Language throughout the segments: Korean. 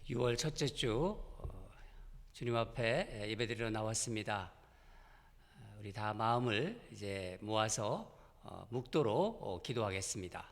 6월 첫째 주 주님 앞에 예배드리러 나왔습니다. 우리 다 마음을 이제 모아서 묵도록 기도하겠습니다.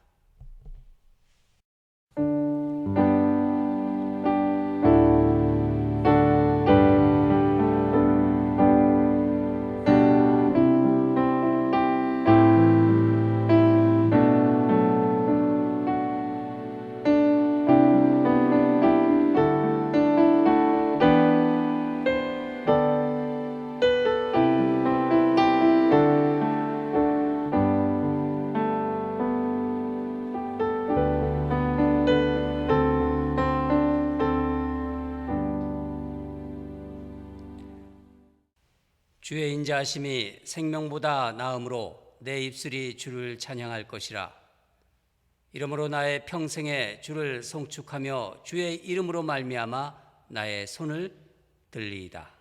주의 인자하심이 생명보다 나음으로 내 입술이 주를 찬양할 것이라. 이러므로 나의 평생에 주를 송축하며 주의 이름으로 말미암아 나의 손을 들리이다.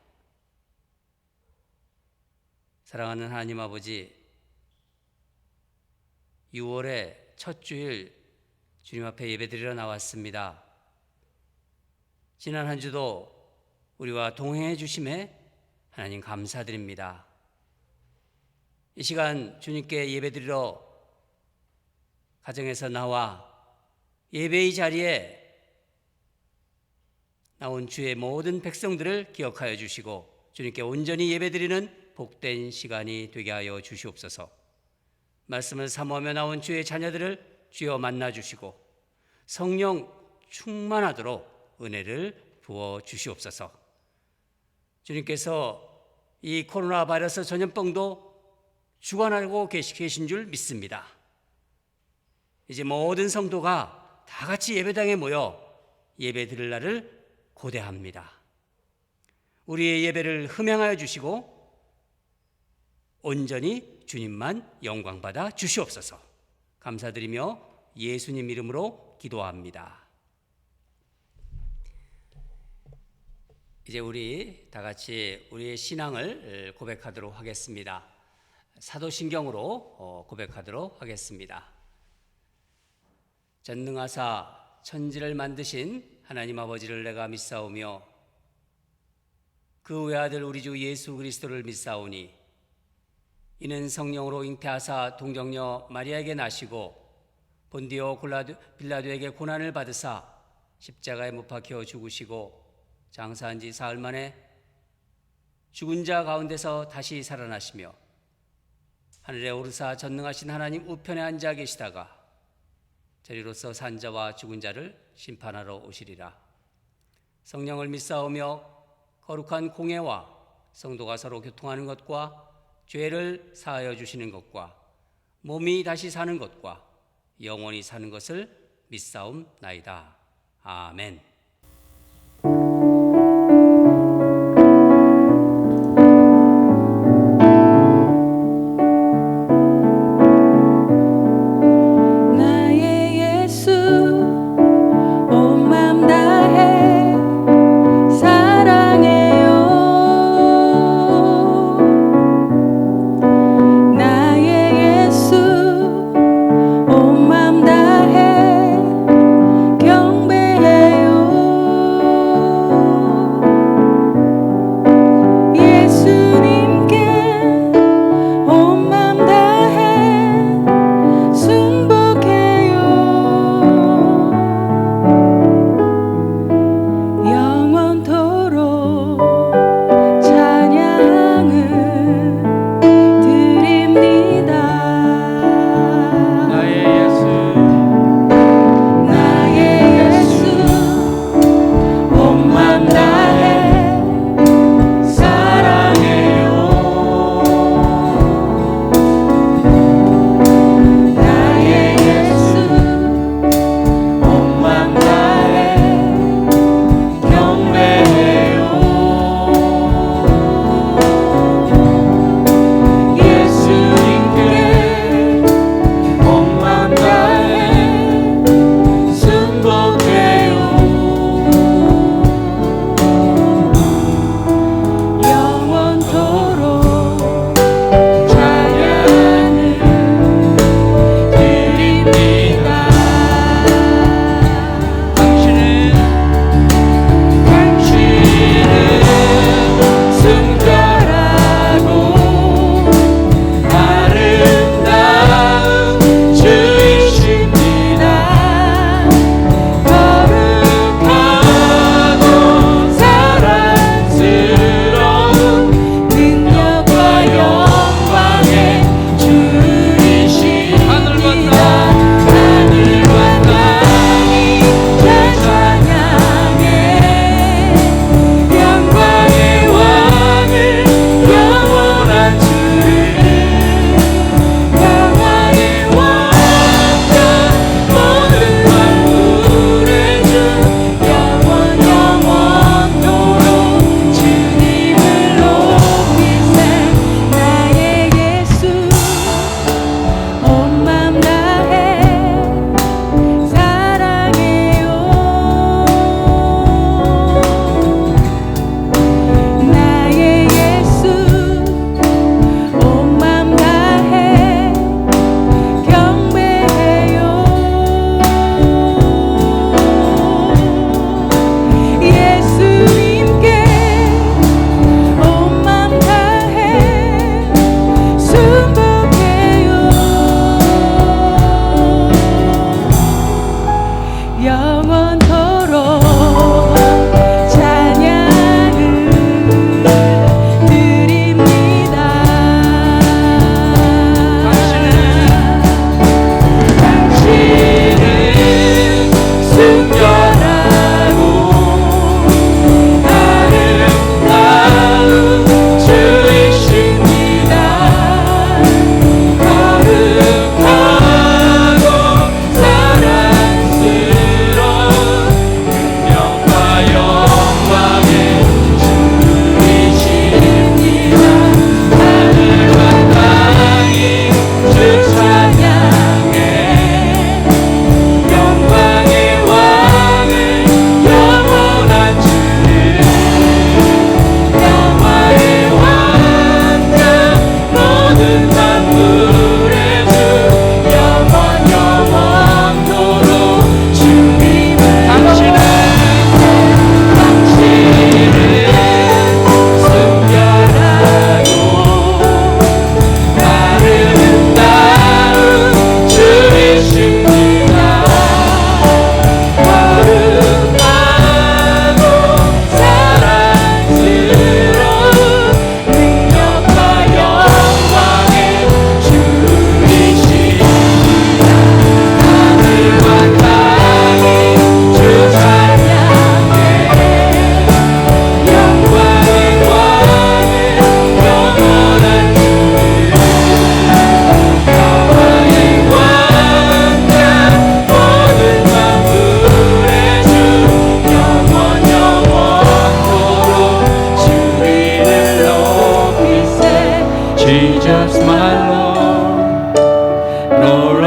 사랑하는 하나님 아버지, 6월의 첫 주일 주님 앞에 예배드리러 나왔습니다. 지난 한 주도 우리와 동행해 주심에 하나님 감사드립니다. 이 시간 주님께 예배드리러 가정에서 나와 예배의 자리에 나온 주의 모든 백성들을 기억하여 주시고 주님께 온전히 예배드리는 복된 시간이 되게 하여 주시옵소서. 말씀을 사모하며 나온 주의 자녀들을 주여 만나 주시고 성령 충만하도록 은혜를 부어 주시옵소서. 주님께서 이 코로나 바이러스 전염병도 주관하고 계신 줄 믿습니다. 이제 모든 성도가 다 같이 예배당에 모여 예배 드릴 날을 고대합니다. 우리의 예배를 흠양하여 주시고 온전히 주님만 영광받아 주시옵소서. 감사드리며 예수님 이름으로 기도합니다. 이제 우리 다 같이 우리의 신앙을 고백하도록 하겠습니다. 사도신경으로 고백하도록 하겠습니다. 전능하사 천지를 만드신 하나님 아버지를 내가 믿사오며 그 외아들 우리 주 예수 그리스도를 믿사오니 이는 성령으로 잉태하사 동정녀 마리아에게 나시고 본디오 빌라도에게 고난을 받으사 십자가에 못 박혀 죽으시고 장사한 지 사흘 만에 죽은 자 가운데서 다시 살아나시며 하늘에 오르사 전능하신 하나님 우편에 앉아 계시다가 저리로서 산 자와 죽은 자를 심판하러 오시리라. 성령을 믿사오며 거룩한 공예와 성도가 서로 교통하는 것과 죄를 사하여 주시는 것과 몸이 다시 사는 것과 영원히 사는 것을 믿사옵나이다. 아멘. 경배해요.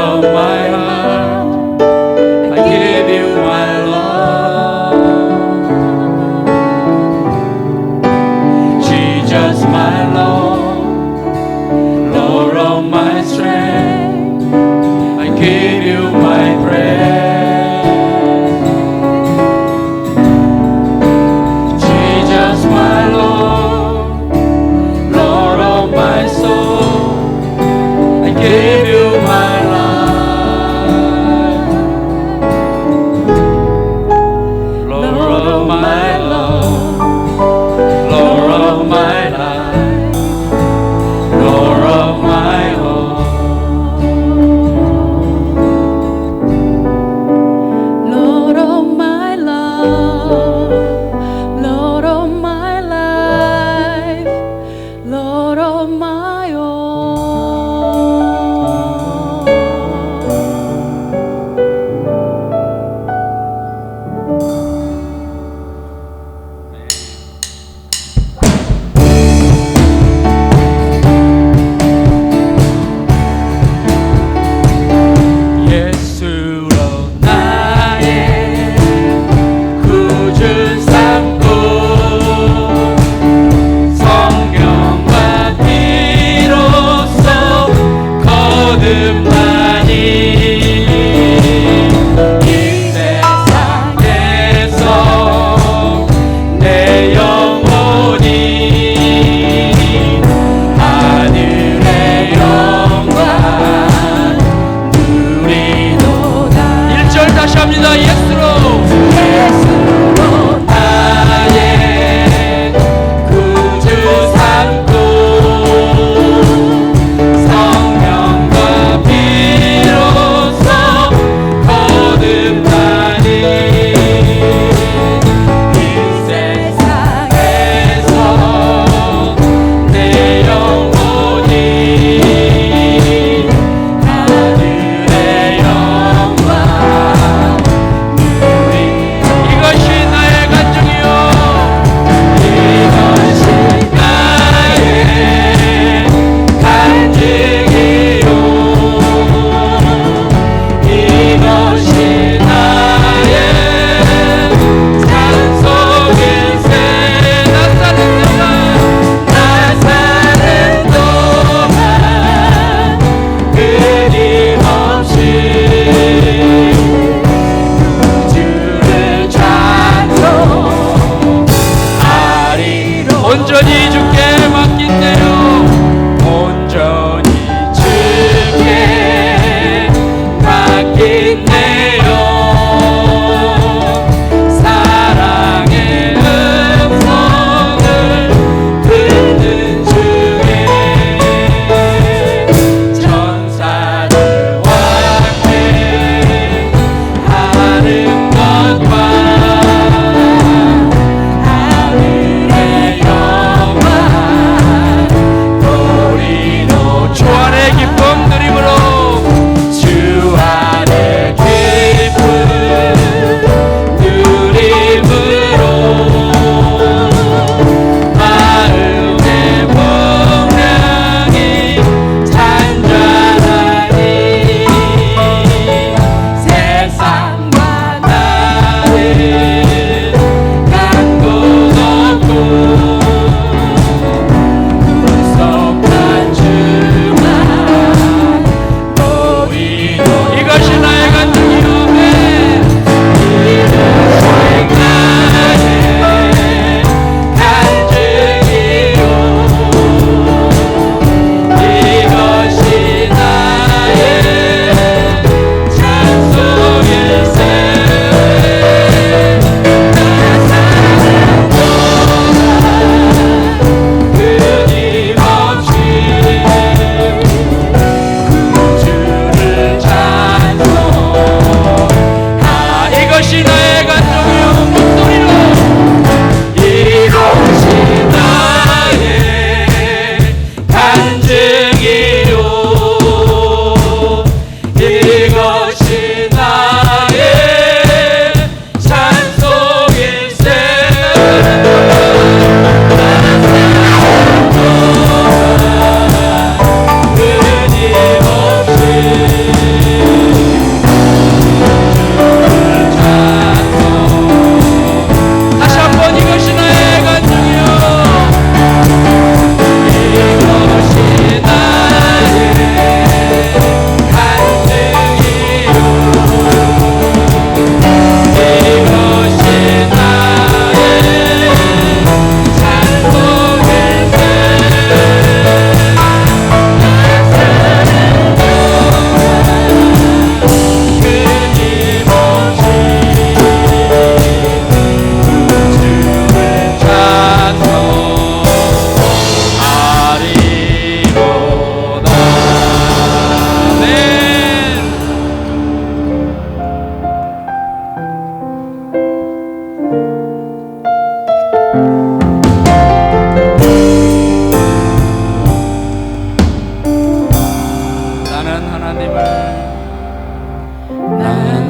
of my heart, I give you my love. Jesus, my Lord, Lord of my strength, I give you my praise. Jesus, my Lord, Lord of my soul, I give you my life. Lord of my love, Lord of my life, Lord of my all. Lord of my love, Lord of my life, Lord of my all. 예수로 나의 구주 삼고 성령과 피로써 거듭나니 이 세상에서 내 영혼이 하늘의 영광 누리도다. 1절 다시 합니다. 예수로 나의 구주 삼고 성령과 피로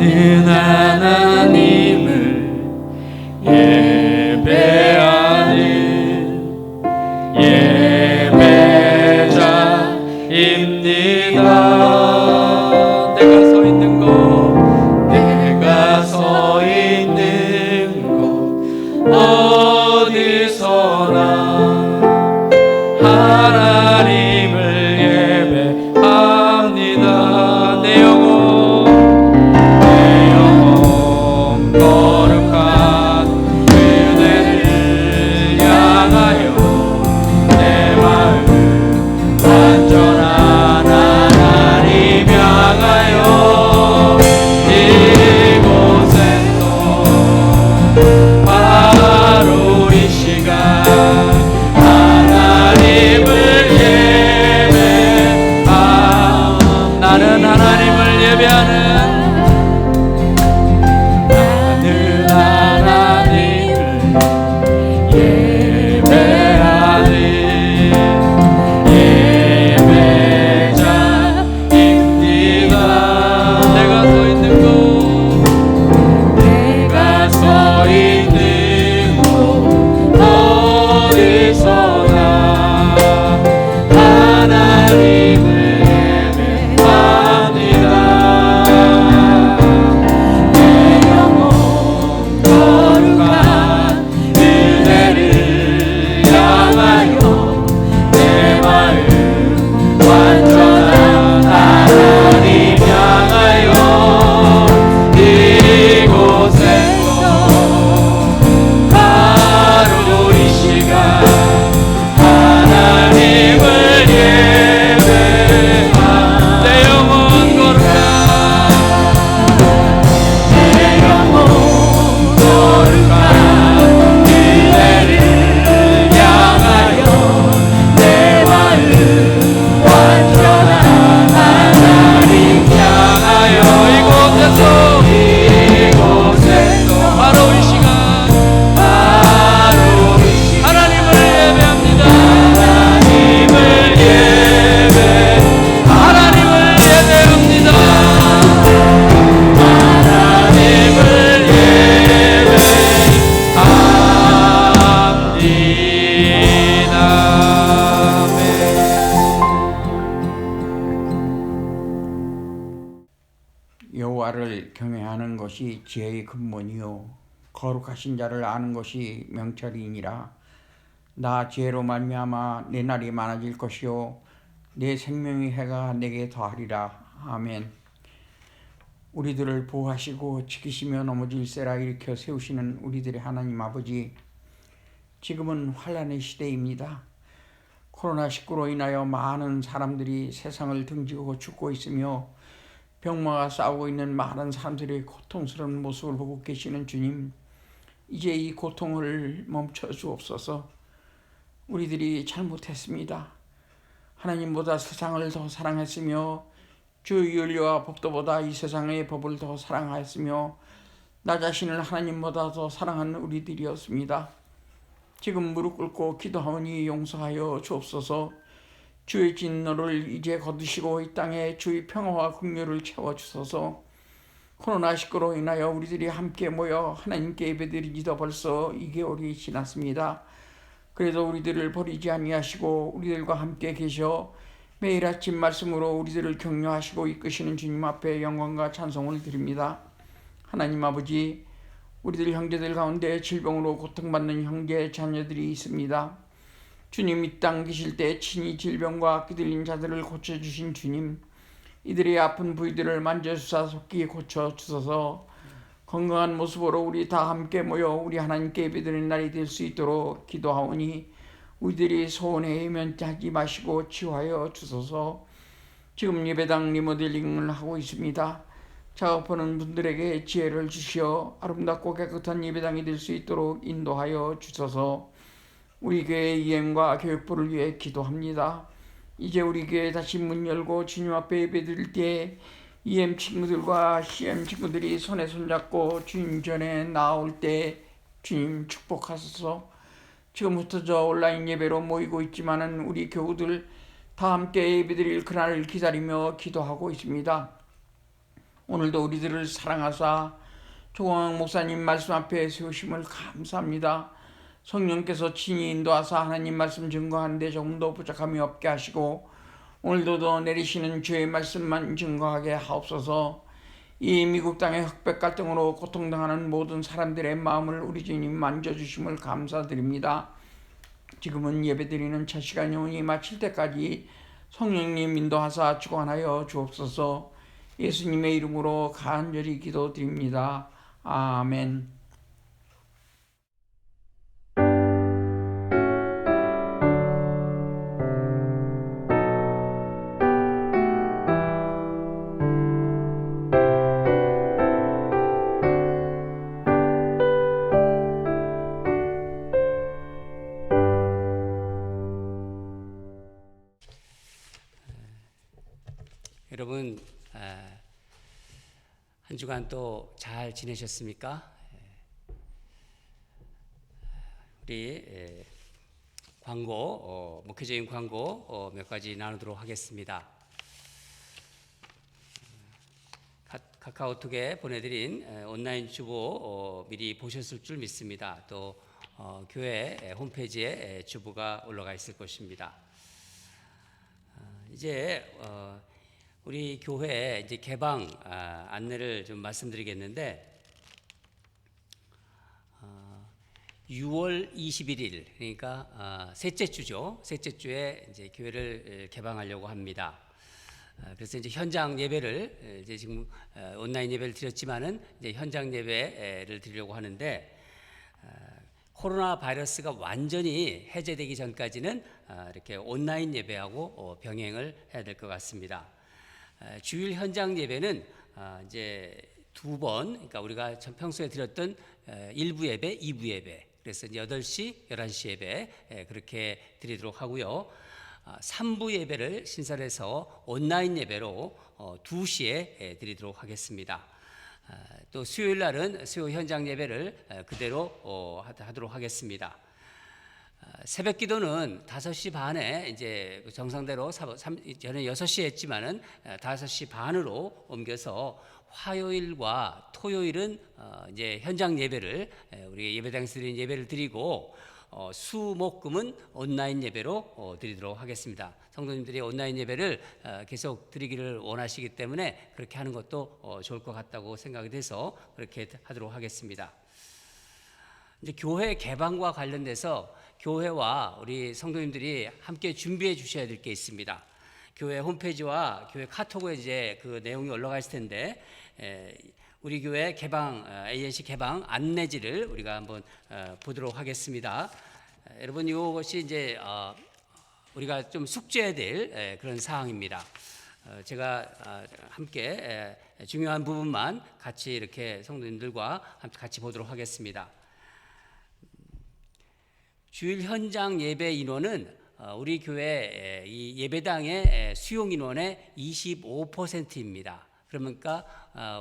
나는 하나님을 예배하는 예배자입니다. 내가 서 있는 곳 어디서나 하나님을 예배합니다. 내 영혼 거룩한 그대를 향하여 내 마음 완전한 하나님 향하여 이곳에서 바로 이 시간 하나님을 예배하 나는 하나님을 예배하는 여호와를 경외하는 것이 지혜의 근본이요 거룩하신 자를 아는 것이 명철이니라. 나 지혜로 말미암아 내 날이 많아질 것이요 내 생명의 해가 내게 더하리라. 아멘. 우리들을 보호하시고 지키시며 넘어질세라 일으켜 세우시는 우리들의 하나님 아버지, 지금은 환난의 시대입니다. 코로나19로 인하여 많은 사람들이 세상을 등지고 죽고 있으며 병마와 싸우고 있는 많은 사람들의 고통스러운 모습을 보고 계시는 주님, 이제 이 고통을 멈춰 주옵소서. 우리들이 잘못했습니다. 하나님보다 세상을 더 사랑했으며 주의 윤리와 법도보다 이 세상의 법을 더 사랑하였으며 나 자신을 하나님보다 더 사랑하는 우리들이었습니다. 지금 무릎 꿇고 기도하오니 용서하여 주옵소서. 주의 진노를 이제 거두시고 이 땅에 주의 평화와 긍휼을 채워주소서. 코로나19로 인하여 우리들이 함께 모여 하나님께 예배드리지도 벌써 2개월이 지났습니다. 그래도 우리들을 버리지 아니하시고 우리들과 함께 계셔 매일 아침 말씀으로 우리들을 격려하시고 이끄시는 주님 앞에 영광과 찬송을 드립니다. 하나님 아버지, 우리들 형제들 가운데 질병으로 고통받는 형제 자녀들이 있습니다. 주님, 이 땅 계실 때 친히 질병과 끼들린 자들을 고쳐주신 주님, 이들의 아픈 부위들을 만져주사 속히 고쳐주소서. 건강한 모습으로 우리 다 함께 모여 우리 하나님께 예배드리는 날이 될 수 있도록 기도하오니 우리들이 소원에 면하지 마시고 치유하여 주소서. 지금 예배당 리모델링을 하고 있습니다. 작업하는 분들에게 지혜를 주시어 아름답고 깨끗한 예배당이 될 수 있도록 인도하여 주소서. 우리 교회 이행과 교육부를 위해 기도합니다. 이제 우리 교회 다시 문 열고 주님 앞에 예배드릴 때 EM 친구들과 CM 친구들이 손에 손잡고 주님 전에 나올 때 주님 축복하소서. 지금부터 저 온라인 예배로 모이고 있지만은 우리 교우들 다 함께 예배드릴 그날을 기다리며 기도하고 있습니다. 오늘도 우리들을 사랑하사 조광 목사님 말씀 앞에 세우심을 감사합니다. 성령께서 친히 인도하사 하나님 말씀 증거하는데 조금도 부족함이 없게 하시고 오늘도 더 내리시는 주의 말씀만 증거하게 하옵소서. 이 미국 땅의 흑백 갈등으로 고통당하는 모든 사람들의 마음을 우리 주님 만져주심을 감사드립니다. 지금은 예배드리는 첫 시간 영원히 마칠 때까지 성령님 인도하사 주관하여 주옵소서. 예수님의 이름으로 간절히 기도드립니다. 아멘. 여러분 한 주간 또 잘 지내셨습니까? 우리 광고 목회적인 광고 몇 가지 나누도록 하겠습니다. 카카오톡에 보내드린 온라인 주보 미리 보셨을 줄 믿습니다. 또 교회 홈페이지에 주보가 올라가 있을 것입니다. 이제 우리 교회 이제 개방 안내를 좀 말씀드리겠는데 6월 21일 그러니까 셋째 주죠. 셋째 주에 이제 교회를 개방하려고 합니다. 그래서 이제 현장 예배를 이제 지금 온라인 예배를 드렸지만은 이제 현장 예배를 드리려고 하는데 코로나 바이러스가 완전히 해제되기 전까지는 이렇게 온라인 예배하고 병행을 해야 될 것 같습니다. 주일 현장 예배는 이제 두 번, 그러니까 우리가 평소에 드렸던 1부 예배, 2부 예배, 그래서 이제 8시, 11시 예배 그렇게 드리도록 하고요. 3부 예배를 신설해서 온라인 예배로 2시에 드리도록 하겠습니다. 또 수요일 날은 수요 현장 예배를 그대로 하도록 하겠습니다. 새벽 기도는 5시 반에 이제 정상대로 저는 6시에 했지만은 5시 반으로 옮겨서 화요일과 토요일은 이제 현장 예배를 우리 예배당에서 드리는 예배를 드리고 수, 목, 금은 온라인 예배로 드리도록 하겠습니다. 성도님들이 온라인 예배를 계속 드리기를 원하시기 때문에 그렇게 하는 것도 좋을 것 같다고 생각이 돼서 그렇게 하도록 하겠습니다. 이제 교회 개방과 관련돼서 교회와 우리 성도님들이 함께 준비해 주셔야 될 게 있습니다. 교회 홈페이지와 교회 카톡에 이제 그 내용이 올라가 있을 텐데 우리 교회 개방 ANC 개방 안내지를 우리가 한번 보도록 하겠습니다. 여러분 이것이 이제 우리가 좀 숙제해야 될 그런 사항입니다. 제가 함께 중요한 부분만 같이 이렇게 성도님들과 같이 보도록 하겠습니다. 주일 현장 예배 인원은 우리 교회 이 예배당의 수용 인원의 25%입니다. 그러니까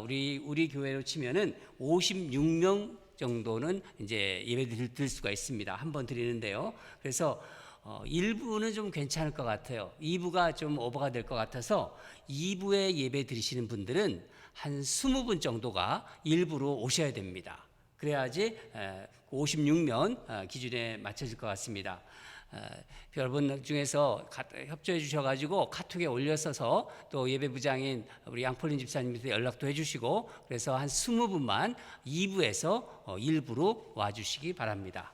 우리 교회로 치면은 56명 정도는 이제 예배 드릴 수가 있습니다. 한 번 드리는데요. 그래서 1부는 좀 괜찮을 것 같아요. 2부가 좀 오버가 될 것 같아서 2부에 예배 드리시는 분들은 한 20분 정도가 1부로 오셔야 됩니다. 그래야지 56명 기준에 맞춰질 것 같습니다. 여러분 중에서 협조해 주셔가지고 카톡에 올렸어서 또 예배부장인 우리 양폴린 집사님한테 연락도 해주시고 그래서 한 20분만 2부에서 1부로 와주시기 바랍니다.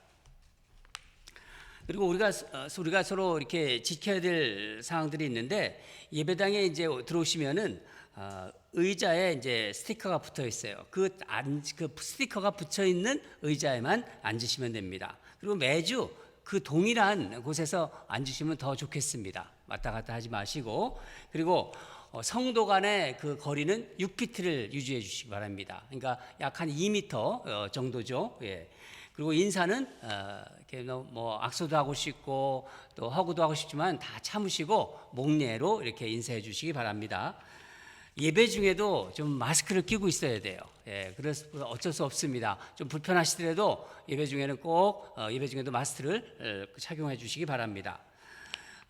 그리고 우리가 서로 이렇게 지켜야 될 사항들이 있는데 예배당에 이제 들어오시면은 의자에 이제 스티커가 붙어 있어요. 그 스티커가 붙여 있는 의자에만 앉으시면 됩니다. 그리고 매주 그 동일한 곳에서 앉으시면 더 좋겠습니다. 왔다 갔다 하지 마시고 그리고 성도 간의 그 거리는 6피트를 유지해 주시기 바랍니다. 그러니까 약 한 2m 정도죠. 예. 그리고 인사는 이렇게 뭐 악수도 하고 싶고 또 허구도 하고 싶지만 다 참으시고 목례로 이렇게 인사해 주시기 바랍니다. 예배 중에도 좀 마스크를 끼고 있어야 돼요. 예, 그래서 어쩔 수 없습니다. 좀 불편하시더라도 예배 중에는 꼭 예배 중에도 마스크를 착용해 주시기 바랍니다.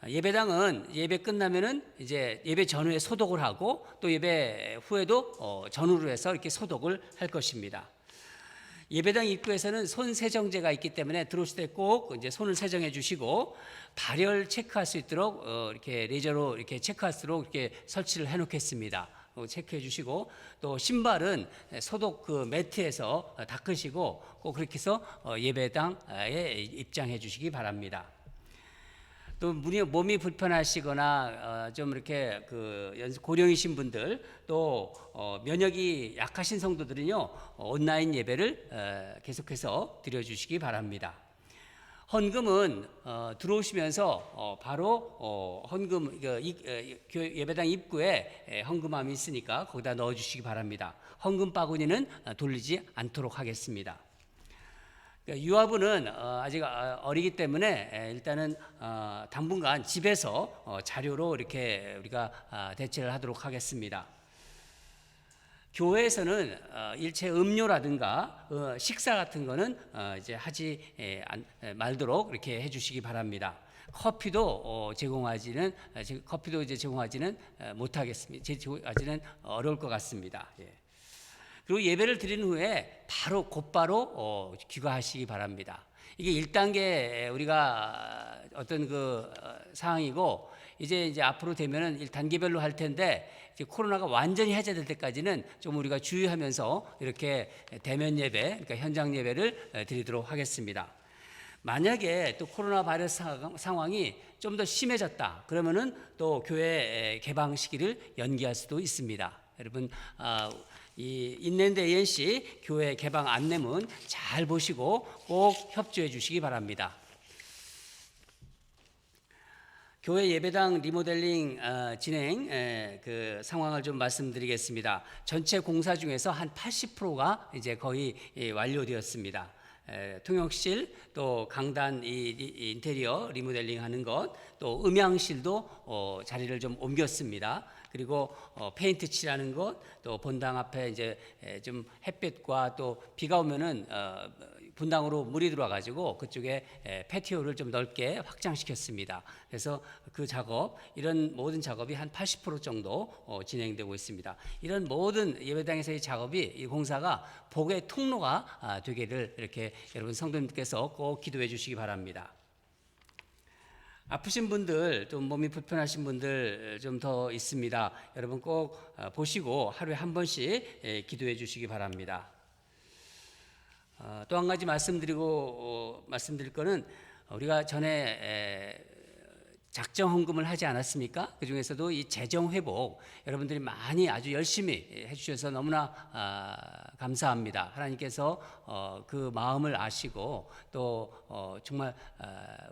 예배당은 예배 끝나면은 이제 예배 전후에 소독을 하고 또 예배 후에도 전후로 해서 이렇게 소독을 할 것입니다. 예배당 입구에서는 손 세정제가 있기 때문에 들어오실 때 꼭 이제 손을 세정해 주시고 발열 체크할 수 있도록 이렇게 레저로 이렇게 체크할 수 있도록 이렇게 설치를 해 놓겠습니다. 체크해 주시고 또 신발은 소독 그 매트에서 닦으시고 꼭 그렇게 해서 예배당에 입장해 주시기 바랍니다. 또 몸이 불편하시거나 좀 이렇게 고령이신 분들 또 면역이 약하신 성도들은요 온라인 예배를 계속해서 드려주시기 바랍니다. 헌금은 들어오시면서 바로 헌금 예배당 입구에 헌금함이 있으니까 거기다 넣어주시기 바랍니다. 헌금 바구니는 돌리지 않도록 하겠습니다. 유아부는 아직 어리기 때문에 일단은 당분간 집에서 자료로 이렇게 우리가 대체를 하도록 하겠습니다. 교회에서는 일체 음료라든가 식사 같은 거는 이제 하지 말도록 이렇게 해주시기 바랍니다. 커피도 이제 제공하지는 못하겠습니다. 제공하지는 어려울 것 같습니다. 예. 그리고 예배를 드린 후에 곧바로 귀가하시기 바랍니다. 이게 1단계 우리가 어떤 상황이고 이제 앞으로 되면은 1단계별로 할 텐데 이제 코로나가 완전히 해제될 때까지는 좀 우리가 주의하면서 이렇게 대면 예배, 그러니까 현장 예배를 드리도록 하겠습니다. 만약에 또 코로나 바이러스 상황이 좀 더 심해졌다 그러면은 또 교회 개방 시기를 연기할 수도 있습니다. 여러분 이 인랜드 ANC 교회 개방 안내문 잘 보시고 꼭 협조해 주시기 바랍니다. 교회 예배당 리모델링 진행 그 상황을 좀 말씀드리겠습니다. 전체 공사 중에서 한 80%가 이제 거의 완료되었습니다. 통역실 또 강단 이 인테리어 리모델링 하는 것 또 음향실도 자리를 좀 옮겼습니다. 그리고 페인트 칠하는 것 또 본당 앞에 이제 좀 햇볕과 또 비가 오면은 분당으로 물이 들어와가지고 그쪽에 패티오를 좀 넓게 확장시켰습니다. 그래서 그 작업, 이런 모든 작업이 한 80% 정도 진행되고 있습니다. 이런 모든 예배당에서의 작업이 이 공사가 복의 통로가 되기를 이렇게 여러분 성도님께서 꼭 기도해 주시기 바랍니다. 아프신 분들, 또 몸이 불편하신 분들 좀 더 있습니다. 여러분 꼭 보시고 하루에 한 번씩 기도해 주시기 바랍니다. 또 한 가지 말씀드릴 거는 우리가 전에 작정 헌금을 하지 않았습니까? 그 중에서도 이 재정 회복 여러분들이 많이 아주 열심히 해주셔서 너무나 감사합니다. 하나님께서 그 마음을 아시고 또 정말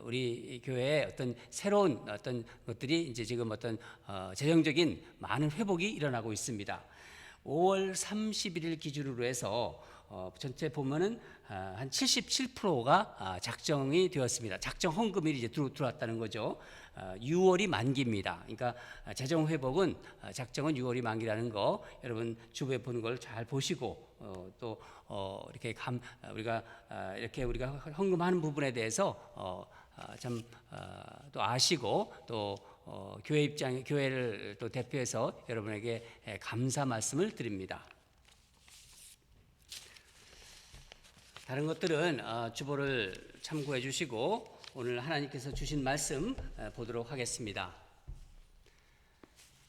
우리 교회에 어떤 새로운 어떤 것들이 이제 지금 어떤 재정적인 많은 회복이 일어나고 있습니다. 5월 31일 기준으로 해서 전체 보면은 한 77%가 작정이 되었습니다. 작정 헌금이 이제 들어왔다는 거죠. 6월이 만기입니다. 그러니까 재정 회복은 작정은 6월이 만기라는 거 여러분 주부에 보는 걸 잘 보시고 또 이렇게 우리가 헌금하는 부분에 대해서 참 또 아시고 또 교회를 또 대표해서 여러분에게 감사 말씀을 드립니다. 다른 것들은 주보를 참고해 주시고 오늘 하나님께서 주신 말씀 보도록 하겠습니다.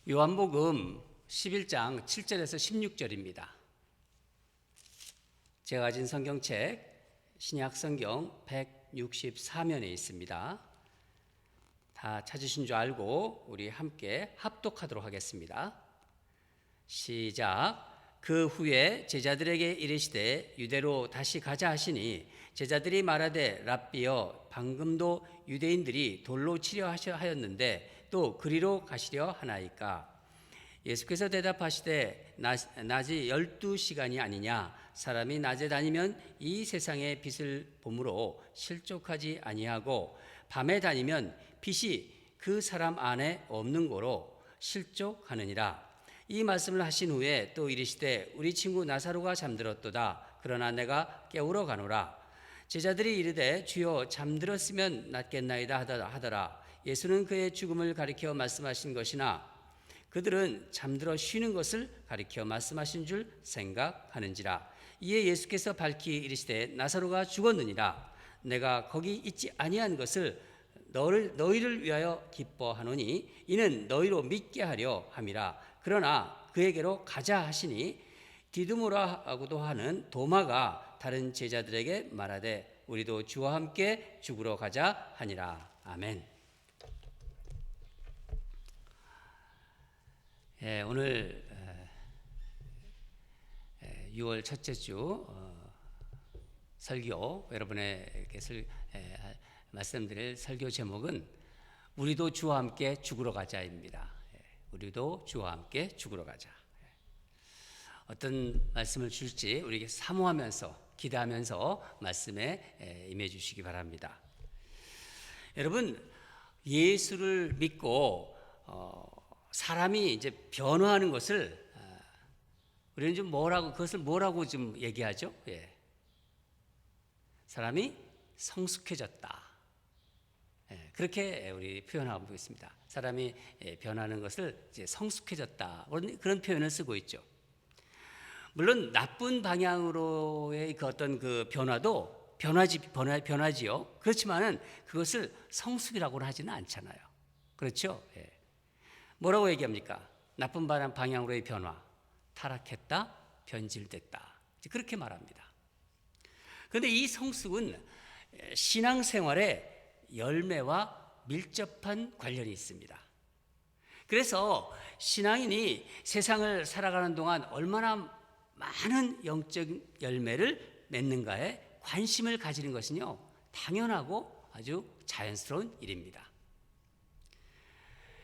요한복음 11장 7절에서 16절입니다. 제가 가진 성경책 신약성경 164면에 있습니다. 다 찾으신 줄 알고 우리 함께 합독하도록 하겠습니다. 시작. 그 후에 제자들에게 이르시되 유대로 다시 가자 하시니 제자들이 말하되 랍비여 방금도 유대인들이 돌로 치려 하였는데 또 그리로 가시려 하나이까. 예수께서 대답하시되 낮이 12시간이 아니냐. 사람이 낮에 다니면 이 세상의 빛을 보므로 실족하지 아니하고 밤에 다니면 빛이 그 사람 안에 없는 거로 실족하느니라. 이 말씀을 하신 후에 또 이르시되 우리 친구 나사로가 잠들었도다. 그러나 내가 깨우러 가노라. 제자들이 이르되 주여 잠들었으면 낫겠나이다 하더라. 예수는 그의 죽음을 가리켜 말씀하신 것이나 그들은 잠들어 쉬는 것을 가리켜 말씀하신 줄 생각하는지라. 이에 예수께서 밝히 이르시되 나사로가 죽었느니라. 내가 거기 있지 아니한 것을 너희를 위하여 기뻐하노니 이는 너희로 믿게 하려 함이라. 그러나 그에게로 가자 하시니 디두모라고도 하는 도마가 다른 제자들에게 말하되 우리도 주와 함께 죽으러 가자 하니라. 아멘. 오늘 6월 첫째 주 설교 여러분에게 말씀드릴 설교 제목은 우리도 주와 함께 죽으러 가자입니다. 우리도 주와 함께 죽으러 가자. 어떤 말씀을 줄지 우리에게 사모하면서 기대하면서 말씀에 임해 주시기 바랍니다. 여러분, 예수를 믿고 사람이 이제 변화하는 것을 우리는 좀 그것을 뭐라고 좀 얘기하죠? 사람이 성숙해졌다. 그렇게 우리 표현하고 있습니다. 사람이 변하는 것을 이제 성숙해졌다. 그런 표현을 쓰고 있죠. 물론 나쁜 방향으로의 그 어떤 그 변화도 변하지요. 그렇지만은 그것을 성숙이라고는 하지는 않잖아요. 그렇죠? 뭐라고 얘기합니까? 나쁜 방향으로의 변화, 타락했다, 변질됐다. 그렇게 말합니다. 그런데 이 성숙은 신앙생활의 열매와 밀접한 관련이 있습니다. 그래서 신앙인이 세상을 살아가는 동안 얼마나 많은 영적 열매를 맺는가에 관심을 가지는 것은요, 당연하고 아주 자연스러운 일입니다.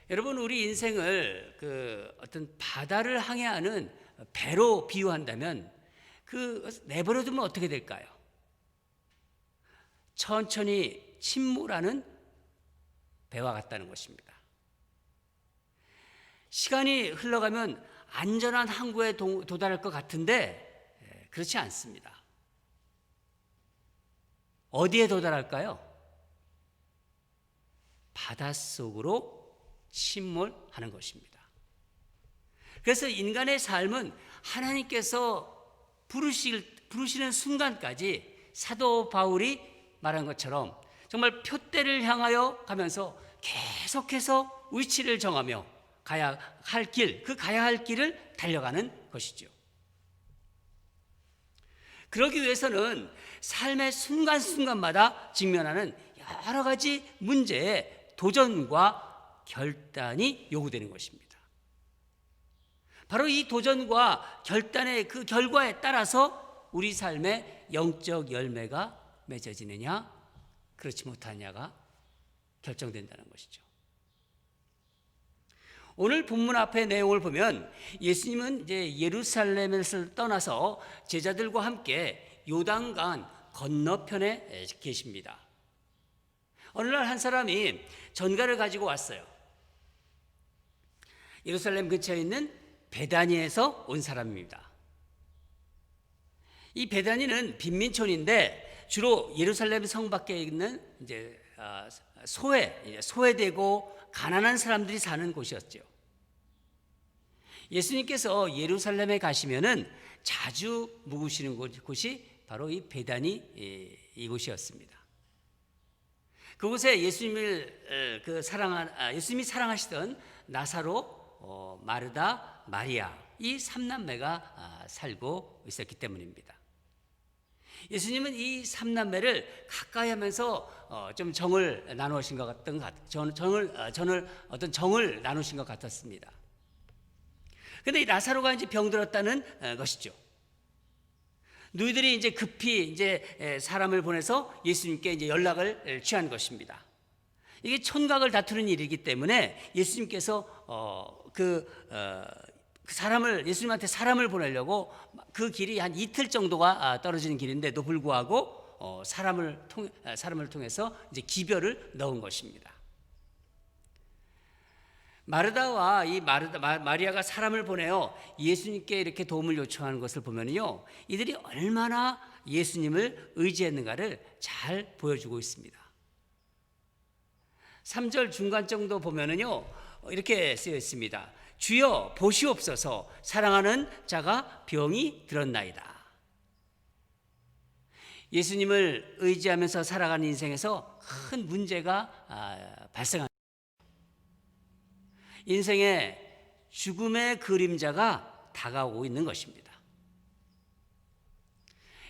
여러분, 우리 인생을 그 어떤 바다를 항해하는 배로 비유한다면 내버려두면 어떻게 될까요? 천천히 침몰하는 배와 같다는 것입니다. 시간이 흘러가면 안전한 항구에 도달할 것 같은데 그렇지 않습니다. 어디에 도달할까요? 바닷속으로 침몰하는 것입니다. 그래서 인간의 삶은 하나님께서 부르시는 순간까지 사도 바울이 말한 것처럼 정말 표대를 향하여 가면서 계속해서 위치를 정하며 가야 할 길을 달려가는 것이죠. 그러기 위해서는 삶의 순간순간마다 직면하는 여러 가지 문제에 도전과 결단이 요구되는 것입니다. 바로 이 도전과 결단의 그 결과에 따라서 우리 삶의 영적 열매가 맺어지느냐, 그렇지 못하느냐가 결정된다는 것이죠. 오늘 본문 앞의 내용을 보면 예수님은 이제 예루살렘에서 떠나서 제자들과 함께 요단강 건너편에 계십니다. 어느 날 한 사람이 전갈을 가지고 왔어요. 예루살렘 근처에 있는 베다니에서 온 사람입니다. 이 베다니는 빈민촌인데 주로 예루살렘 성 밖에 있는 이제 소외되고 가난한 사람들이 사는 곳이었죠. 예수님께서 예루살렘에 가시면은 자주 묵으시는 곳이 바로 이 베다니 이곳이었습니다. 그곳에 예수님이 사랑하시던 나사로, 마르다, 마리아 이 3남매가 살고 있었기 때문입니다. 예수님은 이 3남매를 가까이 하면서 좀 정을 나누신 것 같았습니다. 그런데 이 나사로가 이제 병들었다는 것이죠. 너희들이 이제 급히 이제 사람을 보내서 예수님께 이제 연락을 취한 것입니다. 이게 촌각을 다투는 일이기 때문에 예수님께서 예수님한테 사람을 보내려고 그 길이 한 이틀 정도가 떨어지는 길인데도 불구하고 사람을 통해서 이제 기별을 넣은 것입니다. 마르다와 마리아가 사람을 보내어 예수님께 이렇게 도움을 요청하는 것을 보면요, 이들이 얼마나 예수님을 의지했는가를 잘 보여주고 있습니다. 3절 중간 정도 보면은요, 이렇게 쓰여 있습니다. 주여 보시옵소서, 사랑하는 자가 병이 들었나이다. 예수님을 의지하면서 살아가는 인생에서 큰 문제가 발생합니다. 인생의 죽음의 그림자가 다가오고 있는 것입니다.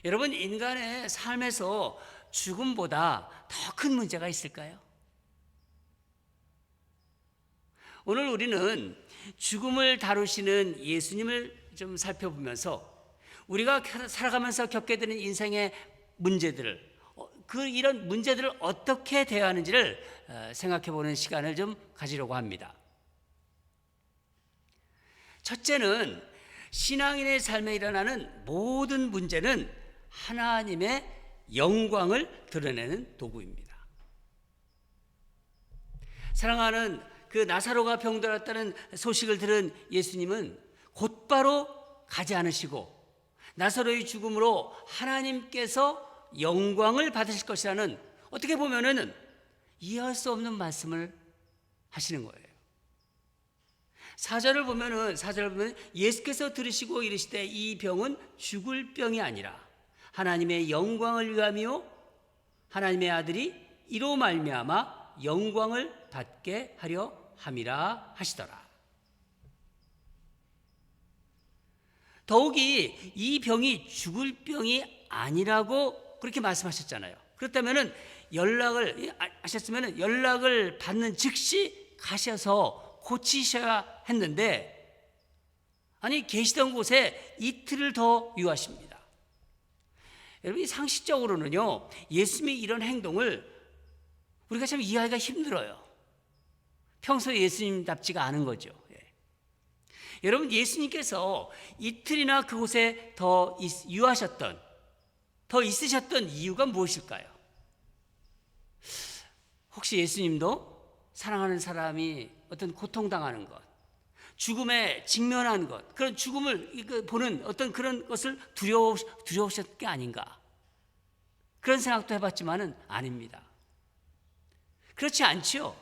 여러분, 인간의 삶에서 죽음보다 더 큰 문제가 있을까요? 오늘 우리는 죽음을 다루시는 예수님을 좀 살펴보면서 우리가 살아가면서 겪게 되는 인생의 문제들을, 이런 문제들을 어떻게 대하는지를 생각해 보는 시간을 좀 가지려고 합니다. 첫째는 신앙인의 삶에 일어나는 모든 문제는 하나님의 영광을 드러내는 도구입니다. 사랑하는 그 나사로가 병들었다는 소식을 들은 예수님은 곧바로 가지 않으시고 나사로의 죽음으로 하나님께서 영광을 받으실 것이라는, 어떻게 보면은 이해할 수 없는 말씀을 하시는 거예요. 4절을 보면 예수께서 들으시고 이르시되 이 병은 죽을 병이 아니라 하나님의 영광을 위함이요 하나님의 아들이 이로 말미암아 영광을 받게 하려 함이라 하시더라. 더욱이 이 병이 죽을 병이 아니라고 그렇게 말씀하셨잖아요. 그렇다면은 연락을 받는 즉시 가셔서 고치셔야 했는데, 아니 계시던 곳에 이틀을 더 유하십니다. 여러분, 상식적으로는요, 예수님의 이런 행동을 우리가 참 이해하기가 힘들어요. 평소에 예수님답지가 않은 거죠. 여러분, 예수님께서 이틀이나 그곳에 더 있으셨던 이유가 무엇일까요? 혹시 예수님도 사랑하는 사람이 어떤 고통당하는 것, 죽음에 직면한 것, 그런 죽음을 보는 어떤 그런 것을 두려우셨던 게 아닌가, 그런 생각도 해봤지만은 아닙니다. 그렇지 않죠.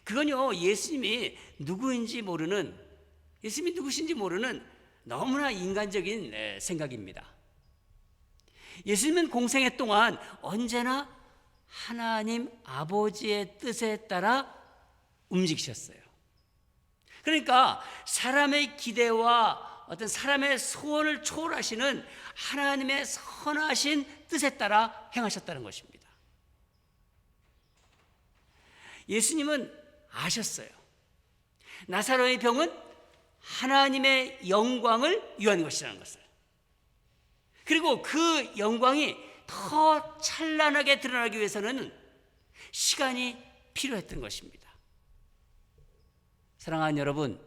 그건요, 예수님이 누구신지 모르는 너무나 인간적인 생각입니다. 예수님은 공생애 동안 언제나 하나님 아버지의 뜻에 따라 움직이셨어요. 그러니까 사람의 기대와 어떤 사람의 소원을 초월하시는 하나님의 선하신 뜻에 따라 행하셨다는 것입니다. 예수님은 아셨어요. 나사로의 병은 하나님의 영광을 위한 것이라는 것을. 그리고 그 영광이 더 찬란하게 드러나기 위해서는 시간이 필요했던 것입니다. 사랑하는 여러분,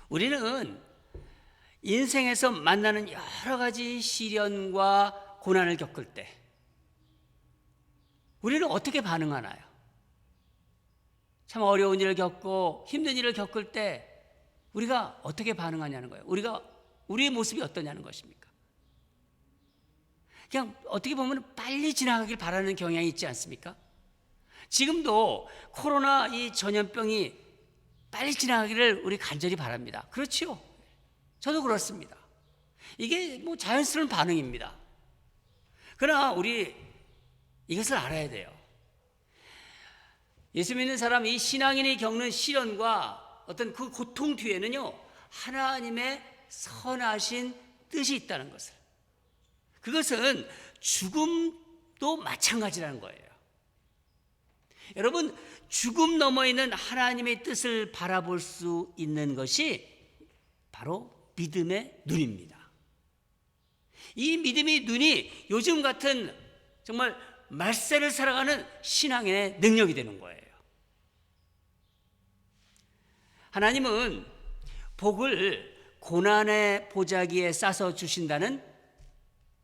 우리는 인생에서 만나는 여러 가지 시련과 고난을 겪을 때 우리는 어떻게 반응하나요? 참 어려운 일을 겪고 힘든 일을 겪을 때 우리가 어떻게 반응하냐는 거예요. 우리의 모습이 어떠냐는 것입니까? 그냥 어떻게 보면 빨리 지나가길 바라는 경향이 있지 않습니까? 지금도 코로나 이 전염병이 빨리 지나가기를 우리 간절히 바랍니다. 그렇지요? 저도 그렇습니다. 이게 뭐 자연스러운 반응입니다. 그러나 우리 이것을 알아야 돼요. 예수 믿는 사람이 신앙인이 겪는 시련과 어떤 그 고통 뒤에는요, 하나님의 선하신 뜻이 있다는 것을, 그것은 죽음도 마찬가지라는 거예요. 여러분, 죽음 너머에 있는 하나님의 뜻을 바라볼 수 있는 것이 바로 믿음의 눈입니다. 이 믿음의 눈이 요즘 같은 정말 말세를 살아가는 신앙의 능력이 되는 거예요. 하나님은 복을 고난의 보자기에 싸서 주신다는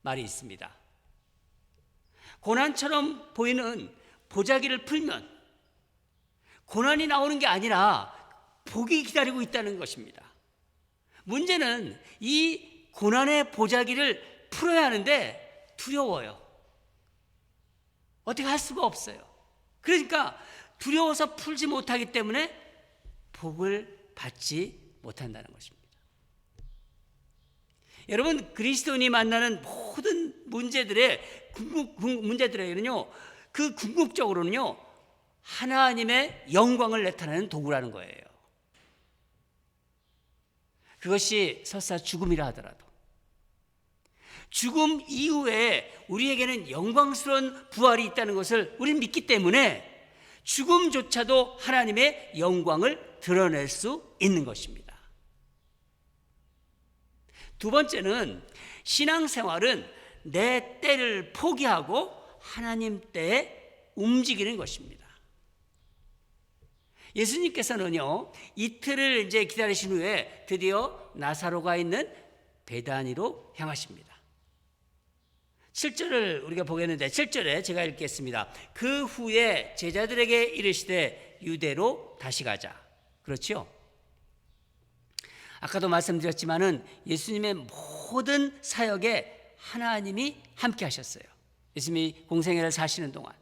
말이 있습니다. 고난처럼 보이는 보자기를 풀면 고난이 나오는 게 아니라 복이 기다리고 있다는 것입니다. 문제는 이 고난의 보자기를 풀어야 하는데 두려워요. 어떻게 할 수가 없어요. 그러니까 두려워서 풀지 못하기 때문에 복을 받지 못한다는 것입니다. 여러분, 그리스도인이 만나는 모든 문제들에는요, 그 궁극적으로는요, 하나님의 영광을 나타내는 도구라는 거예요. 그것이 설사 죽음이라 하더라도 죽음 이후에 우리에게는 영광스러운 부활이 있다는 것을 우리는 믿기 때문에 죽음조차도 하나님의 영광을 드러낼 수 있는 것입니다. 두 번째는 신앙생활은 내 때를 포기하고 하나님 때에 움직이는 것입니다. 예수님께서는요, 이틀을 이제 기다리신 후에 드디어 나사로가 있는 베다니로 향하십니다. 7절을 우리가 보겠는데 7절에 제가 읽겠습니다. 그 후에 제자들에게 이르시되 유대로 다시 가자. 그렇죠? 아까도 말씀드렸지만은 예수님의 모든 사역에 하나님이 함께 하셨어요. 예수님이 공생애를 사시는 동안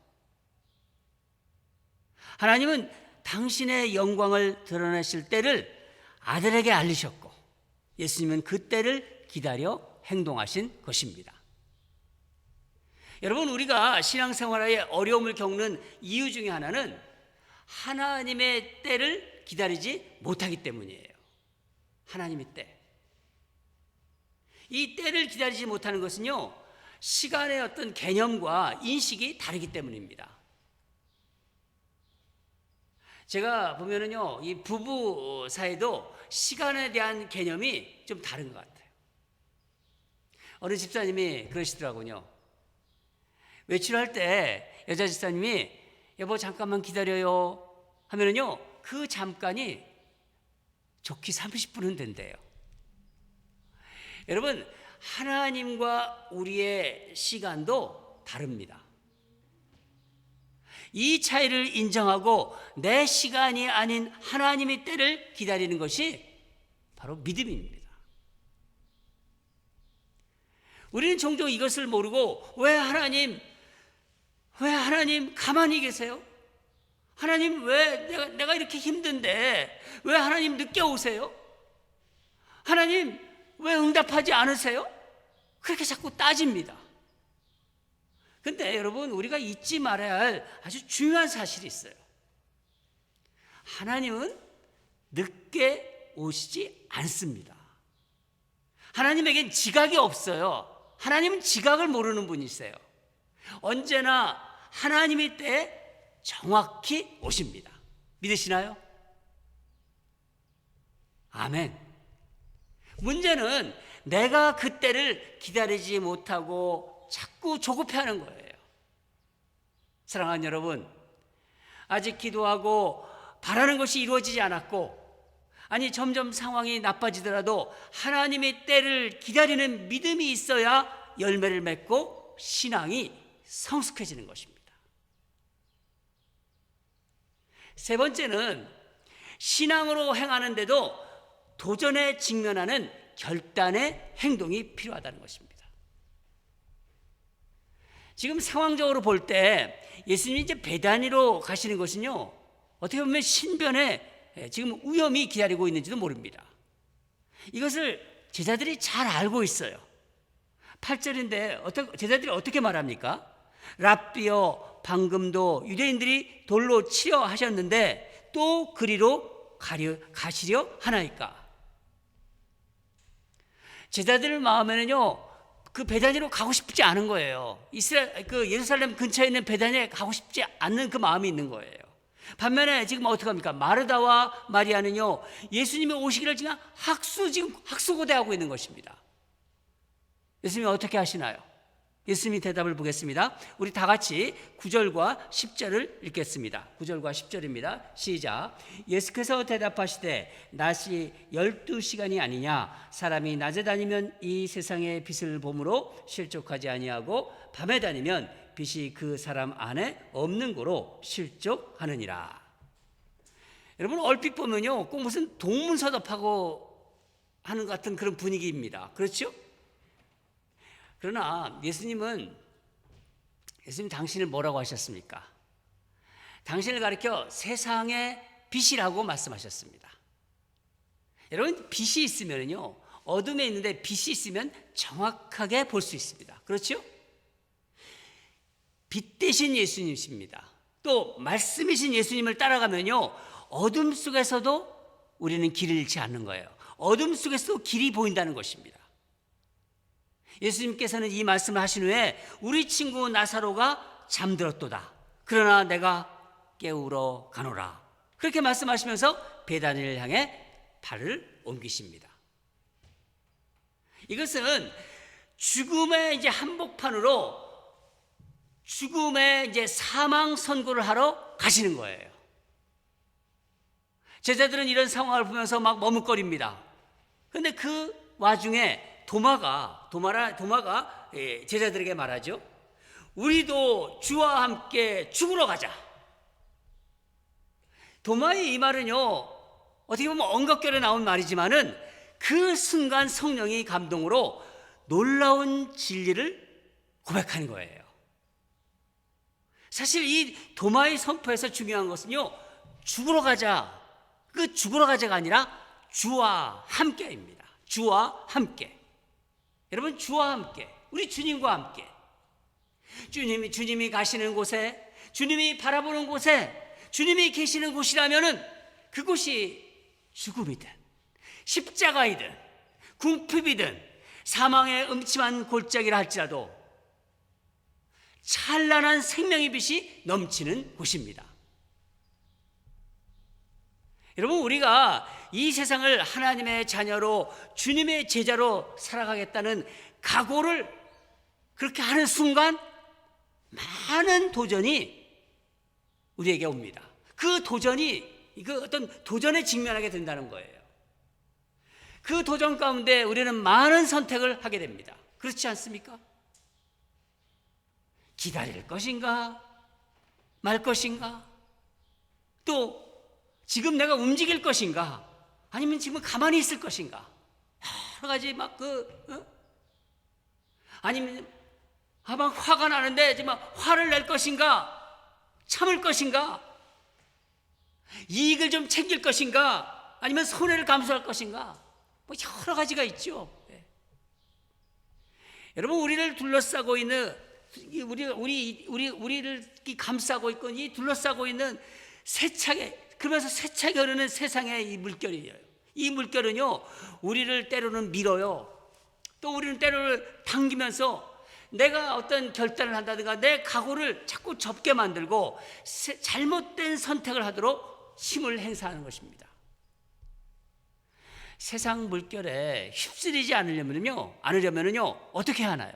하나님은 당신의 영광을 드러내실 때를 아들에게 알리셨고 예수님은 그 때를 기다려 행동하신 것입니다. 여러분, 우리가 신앙생활에 어려움을 겪는 이유 중에 하나는 하나님의 때를 기다리지 못하기 때문이에요. 하나님의 때. 이 때를 기다리지 못하는 것은요, 시간의 어떤 개념과 인식이 다르기 때문입니다. 제가 보면은요, 이 부부 사이도 시간에 대한 개념이 좀 다른 것 같아요. 어느 집사님이 그러시더라고요. 외출할 때 여자 집사님이 여보 잠깐만 기다려요 하면은요, 그 잠깐이 좋게 30분은 된대요. 여러분, 하나님과 우리의 시간도 다릅니다. 이 차이를 인정하고 내 시간이 아닌 하나님의 때를 기다리는 것이 바로 믿음입니다. 우리는 종종 이것을 모르고 왜 하나님 가만히 계세요? 하나님 왜 내가 이렇게 힘든데 왜 하나님 늦게 오세요? 하나님 왜 응답하지 않으세요? 그렇게 자꾸 따집니다. 근데 여러분, 우리가 잊지 말아야 할 아주 중요한 사실이 있어요. 하나님은 늦게 오시지 않습니다. 하나님에겐 지각이 없어요. 하나님은 지각을 모르는 분이세요. 언제나 하나님의 때에 정확히 오십니다. 믿으시나요? 아멘. 문제는 내가 그 때를 기다리지 못하고 자꾸 조급해하는 거예요. 사랑하는 여러분, 아직 기도하고 바라는 것이 이루어지지 않았고, 아니 점점 상황이 나빠지더라도 하나님의 때를 기다리는 믿음이 있어야 열매를 맺고 신앙이 성숙해지는 것입니다. 세 번째는 신앙으로 행하는데도 도전에 직면하는 결단의 행동이 필요하다는 것입니다. 지금 상황적으로 볼 때 예수님이 이제 베다니로 가시는 것은요, 어떻게 보면 신변에 지금 위험이 기다리고 있는지도 모릅니다. 이것을 제자들이 잘 알고 있어요. 8절인데 제자들이 어떻게 말합니까? 랍비여, 방금도 유대인들이 돌로 치려 하셨는데 또 그리로 가시려 하나이까? 제자들 마음에는요, 그 베다니로 가고 싶지 않은 거예요. 예루살렘 근처에 있는 베다니에 가고 싶지 않는 그 마음이 있는 거예요. 반면에 지금 어떻게 합니까? 마르다와 마리아는요, 예수님이 오시기를 지금 학수고대하고 있는 것입니다. 예수님이 어떻게 하시나요? 예수님이 대답을 보겠습니다. 우리 다 같이 9절과 10절을 읽겠습니다. 9절과 10절입니다. 시작. 예수께서 대답하시되 낮이 12시간이 아니냐? 사람이 낮에 다니면 이 세상의 빛을 보므로 실족하지 아니하고 밤에 다니면 빛이 그 사람 안에 없는 고로 실족하느니라. 여러분, 얼핏 보면요, 꼭 무슨 동문서답하고 하는 것 같은 그런 분위기입니다. 그렇죠? 그러나 예수님 당신을 뭐라고 하셨습니까? 당신을 가리켜 세상의 빛이라고 말씀하셨습니다. 여러분, 빛이 있으면요, 어둠에 있는데 빛이 있으면 정확하게 볼 수 있습니다. 그렇죠? 빛 대신 예수님이십니다. 또 말씀이신 예수님을 따라가면요, 어둠 속에서도 우리는 길을 잃지 않는 거예요. 어둠 속에서도 길이 보인다는 것입니다. 예수님께서는 이 말씀을 하신 후에 우리 친구 나사로가 잠들었도다. 그러나 내가 깨우러 가노라. 그렇게 말씀하시면서 베다니를 향해 발을 옮기십니다. 이것은 죽음의 이제 한복판으로 죽음의 이제 사망 선고를 하러 가시는 거예요. 제자들은 이런 상황을 보면서 막 머뭇거립니다. 그런데 그 와중에 도마가 제자들에게 말하죠. 우리도 주와 함께 죽으러 가자. 도마의 이 말은요, 어떻게 보면 엉겁결에 나온 말이지만은 그 순간 성령의 감동으로 놀라운 진리를 고백하는 거예요. 사실 이 도마의 선포에서 중요한 것은요, 죽으러 가자. 그 죽으러 가자가 아니라 주와 함께입니다. 주와 함께. 여러분, 주와 함께, 우리 주님과 함께. 주님이 가시는 곳에, 주님이 바라보는 곳에, 주님이 계시는 곳이라면은 그곳이 죽음이든 십자가이든 궁핍이든 사망의 음침한 골짜기라 할지라도 찬란한 생명의 빛이 넘치는 곳입니다. 여러분, 우리가 이 세상을 하나님의 자녀로 주님의 제자로 살아가겠다는 각오를 그렇게 하는 순간 많은 도전이 우리에게 옵니다. 그 도전이 어떤 도전에 직면하게 된다는 거예요. 그 도전 가운데 우리는 많은 선택을 하게 됩니다. 그렇지 않습니까? 기다릴 것인가 말 것인가, 또 지금 내가 움직일 것인가, 아니면 지금 가만히 있을 것인가, 여러 가지 아니면 막 화가 나는데 지금 화를 낼 것인가, 참을 것인가, 이익을 좀 챙길 것인가, 아니면 손해를 감수할 것인가, 여러 가지가 있죠. 여러분, 우리를 둘러싸고 있는 우리를 감싸고 있고 이 둘러싸고 있는 그러면서 세차게 흐르는 세상의 이 물결이에요. 이 물결은요, 우리를 때로는 밀어요. 또 우리는 때로는 당기면서 내가 어떤 결단을 한다든가 내 각오를 자꾸 접게 만들고 잘못된 선택을 하도록 힘을 행사하는 것입니다. 세상 물결에 휩쓸리지 않으려면요 어떻게 하나요?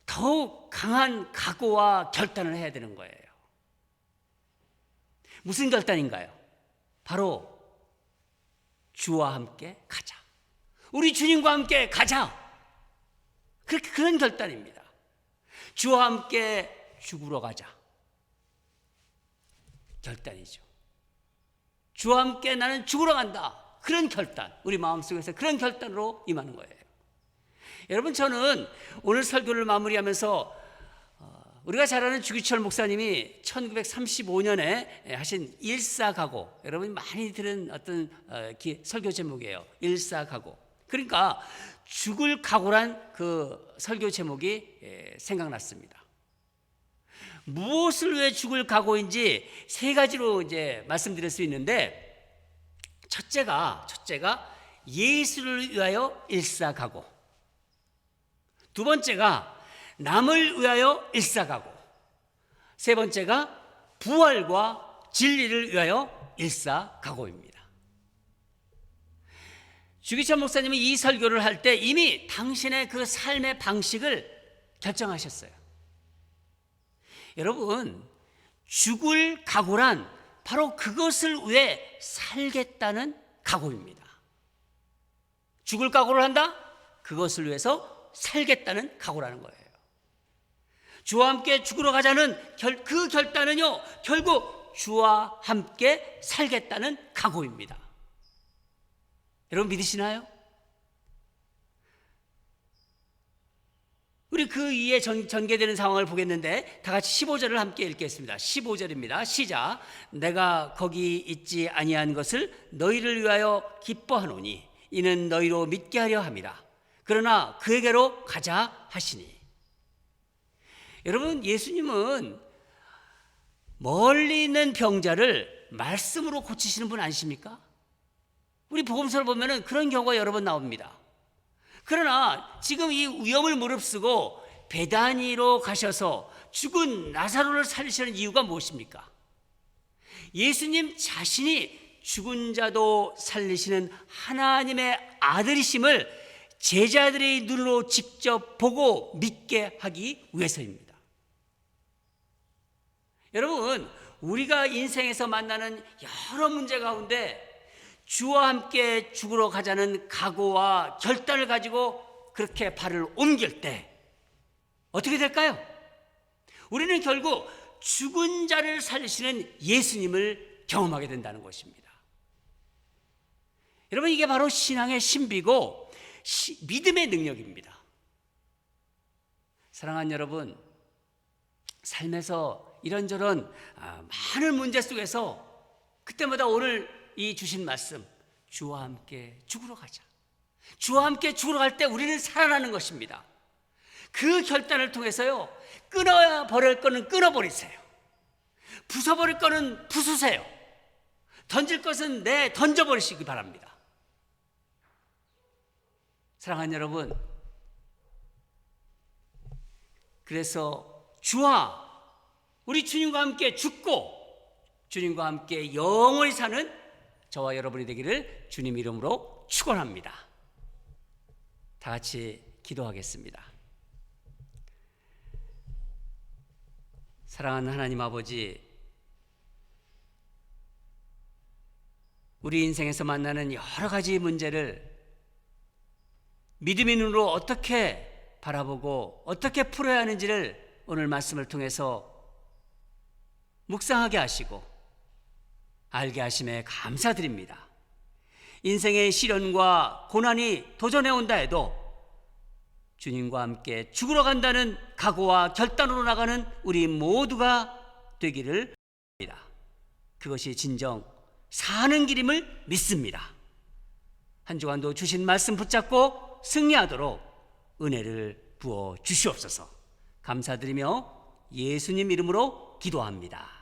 더욱 강한 각오와 결단을 해야 되는 거예요. 무슨 결단인가요? 바로 주와 함께 가자. 우리 주님과 함께 가자. 그런 결단입니다. 주와 함께 죽으러 가자. 결단이죠. 주와 함께 나는 죽으러 간다. 그런 결단, 우리 마음속에서 그런 결단으로 임하는 거예요. 여러분, 저는 오늘 설교를 마무리하면서 우리가 잘 아는 주기철 목사님이 1935년에 하신 일사각오, 여러분이 많이 들은 어떤 설교 제목이에요. 일사각오. 그러니까 죽을 각오란 그 설교 제목이 생각났습니다. 무엇을 위해 죽을 각오인지 세 가지로 이제 말씀드릴 수 있는데, 첫째가 예수를 위하여 일사각오, 두 번째가 남을 위하여 일사각오, 세 번째가 부활과 진리를 위하여 일사각오입니다. 주기철 목사님이 이 설교를 할 때 이미 당신의 그 삶의 방식을 결정하셨어요. 여러분, 죽을 각오란 바로 그것을 위해 살겠다는 각오입니다. 죽을 각오를 한다? 그것을 위해서 살겠다는 각오라는 거예요. 주와 함께 죽으러 가자는 그 결단은요, 결국 주와 함께 살겠다는 각오입니다. 여러분, 믿으시나요? 우리 그 위에 전개되는 상황을 보겠는데 다 같이 15절을 함께 읽겠습니다. 15절입니다. 시작. 내가 거기 있지 아니한 것을 너희를 위하여 기뻐하노니 이는 너희로 믿게 하려 함이라. 그러나 그에게로 가자 하시니. 여러분, 예수님은 멀리 있는 병자를 말씀으로 고치시는 분 아니십니까? 우리 복음서를 보면은 그런 경우가 여러 번 나옵니다. 그러나 지금 이 위험을 무릅쓰고 베다니로 가셔서 죽은 나사로를 살리시는 이유가 무엇입니까? 예수님 자신이 죽은 자도 살리시는 하나님의 아들이심을 제자들의 눈으로 직접 보고 믿게 하기 위해서입니다. 여러분, 우리가 인생에서 만나는 여러 문제 가운데 주와 함께 죽으러 가자는 각오와 결단을 가지고 그렇게 발을 옮길 때 어떻게 될까요? 우리는 결국 죽은 자를 살리시는 예수님을 경험하게 된다는 것입니다. 여러분, 이게 바로 신앙의 신비고 믿음의 능력입니다. 사랑하는 여러분, 삶에서 이런저런 많은 문제 속에서 그때마다 오늘 이 주신 말씀, 주와 함께 죽으러 가자. 주와 함께 죽으러 갈 때 우리는 살아나는 것입니다. 그 결단을 통해서요, 끊어야 버릴 거는 끊어버리세요. 부숴버릴 거는 부수세요. 던질 것은 던져버리시기 바랍니다. 사랑하는 여러분, 그래서 우리 주님과 함께 죽고 주님과 함께 영원히 사는 저와 여러분이 되기를 주님 이름으로 축원합니다. 다 같이 기도하겠습니다. 사랑하는 하나님 아버지, 우리 인생에서 만나는 여러 가지 문제를 믿음의 눈으로 어떻게 바라보고 어떻게 풀어야 하는지를 오늘 말씀을 통해서 묵상하게 하시고 알게 하심에 감사드립니다. 인생의 시련과 고난이 도전해 온다 해도 주님과 함께 죽으러 간다는 각오와 결단으로 나가는 우리 모두가 되기를 바랍니다. 그것이 진정 사는 길임을 믿습니다. 한 주간도 주신 말씀 붙잡고 승리하도록 은혜를 부어 주시옵소서. 감사드리며 예수님 이름으로 기도합니다.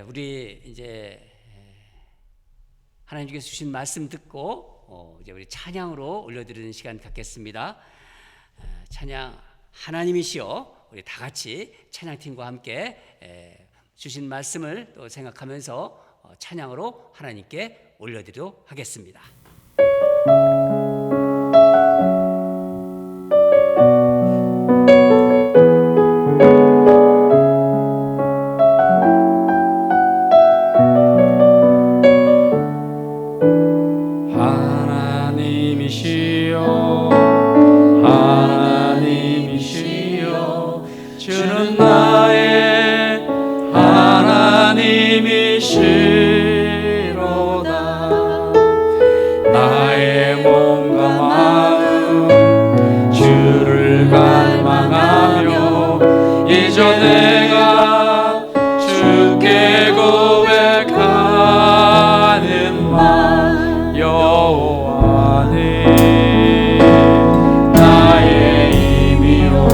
우리 이제 하나님께서 주신 말씀 듣고 이제 우리 찬양으로 올려드리는 시간 갖겠습니다. 찬양 하나님이시여, 우리 다 같이 찬양팀과 함께 주신 말씀을 또 생각하면서 찬양으로 하나님께 올려드리도록 하겠습니다. 주는 나의 하나님이시로다. 나의 몸과 마음 주를 갈망하며 이전에 내가 주께 고백하는 말 여호와는 나의 힘이요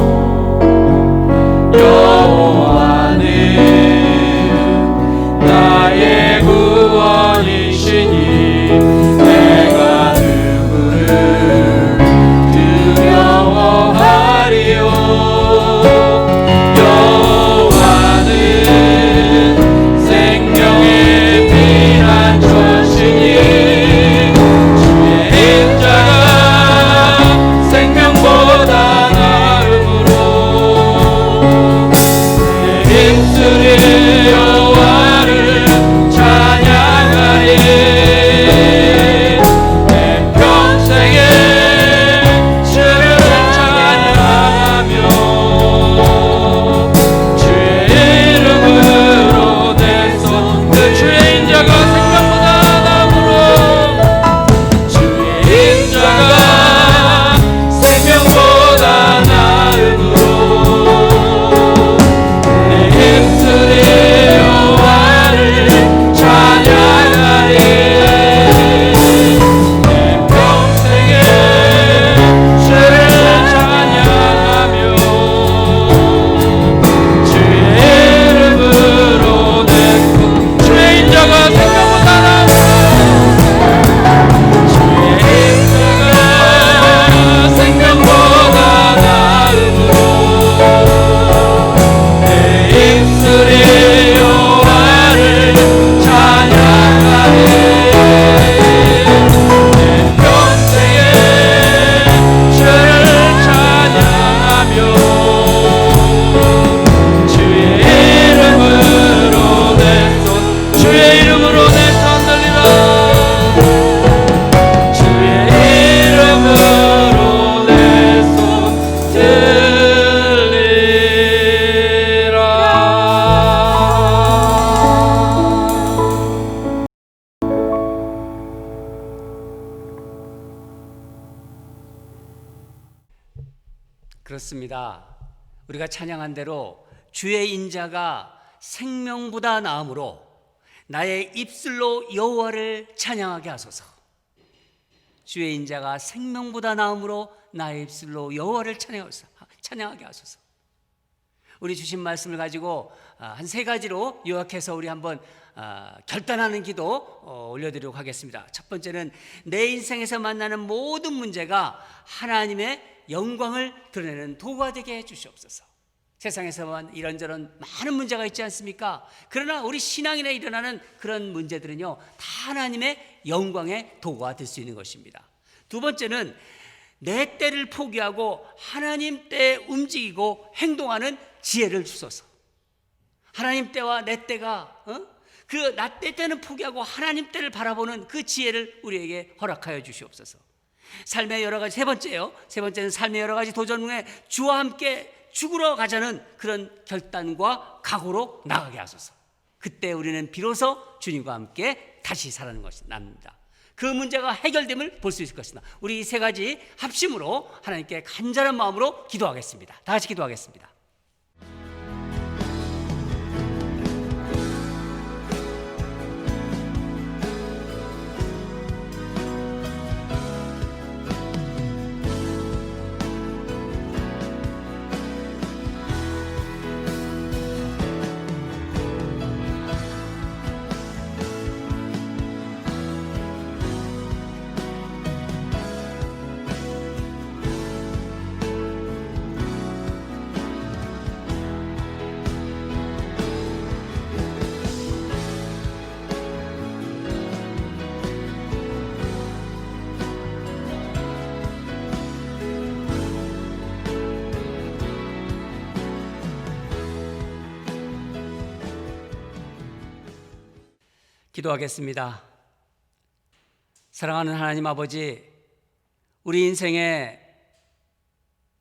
그렇습니다. 우리가 찬양한 대로 주의 인자가 생명보다 나음으로 나의 입술로 여호와를 찬양하게 하소서. 주의 인자가 생명보다 나음으로 나의 입술로 여호와를 찬양하게 하소서. 우리 주신 말씀을 가지고 한 세 가지로 요약해서 우리 한번 결단하는 기도 올려드리도록 하겠습니다. 첫 번째는 내 인생에서 만나는 모든 문제가 하나님의 영광을 드러내는 도구가 되게 해주시옵소서. 세상에서만 이런저런 많은 문제가 있지 않습니까? 그러나 우리 신앙인에 일어나는 그런 문제들은요, 다 하나님의 영광의 도구가 될 수 있는 것입니다. 두 번째는 내 때를 포기하고 하나님 때에 움직이고 행동하는 지혜를 주소서. 하나님 때와 내 때가 그 나 때는 포기하고 하나님 때를 바라보는 그 지혜를 우리에게 허락하여 주시옵소서. 삶의 여러 가지, 세 번째는 삶의 여러 가지 도전 중에 주와 함께 죽으러 가자는 그런 결단과 각오로 나가게 하소서. 그때 우리는 비로소 주님과 함께 다시 살아가는 것이 납니다. 그 문제가 해결됨을 볼 수 있을 것이다. 우리 이 세 가지 합심으로 하나님께 간절한 마음으로 기도하겠습니다. 다 같이 기도하겠습니다. 기도하겠습니다. 사랑하는 하나님 아버지, 우리 인생에